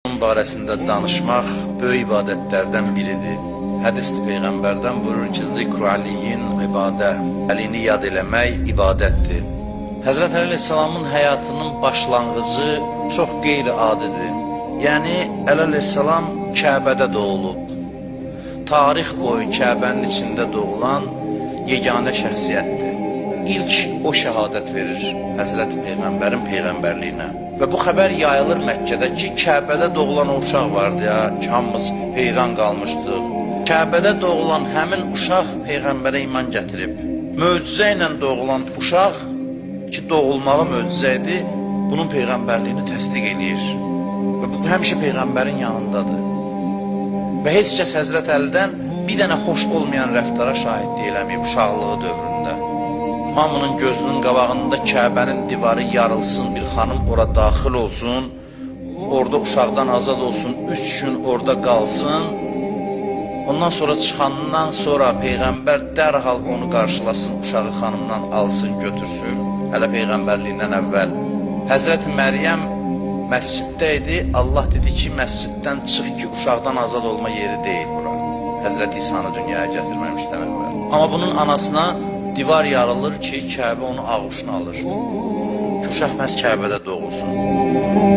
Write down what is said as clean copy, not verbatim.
Onun barəsində danışmaq böyük ibadətlərdən biridir. Hədisli Peyğəmbərdən buyurur ki, zikru aliyin ibadə, Əlini yad eləmək ibadətdir. Həzrət Əli Aleyhisselamın həyatının başlanğıcı çox qeyri-adidir. Yəni, Əli Aleyhisselam Kəbədə doğulub. Tarix boyu Kəbənin içində doğulan yeganə şəxsiyyətdir. İlk o şəhadət verir Həzrət Peyğəmbərin peyğəmbərliyinə. Və bu xəbər yayılır Məkkədə ki, Kəbədə doğulan o uşaq vardı ya, ki, hamımız heyran qalmışdıq. Kəbədə doğulan həmin uşaq Peyğəmbərə iman gətirib. Möcüzə ilə doğulan uşaq ki, doğulmağı möcüzə idi, bunun peyğəmbərliyini təsdiq edir. Və bu həmişə Peyğəmbərin yanındadır. Və heç kəs Həzrət Əlidən bir dənə xoş olmayan rəftara şahidlik eləməyib uşaqlığı dövründə. Hamının gözünün qabağında Kəbənin divarı yarılsın, bir xanım ora daxil olsun, orada uşaqdan azad olsun, 3 gün orada qalsın. Ondan sonra çıxandan sonra Peyğəmbər dərhal onu qarşılasın, uşağı xanımdan alsın, götürsün. Hələ Peyğəmbərliyindən əvvəl. Həzrəti Məryəm məsciddə idi, Allah dedi ki, məsciddən çıx ki, uşaqdan azad olma yeri deyil bura. Həzrət İsanı dünyaya gətirməmişdən əvvəl. Amma bunun anasına divar yarılır ki, Kəbə onu ağuşuna alır. Ki, uşaq məhz Kəbədə doğulsun.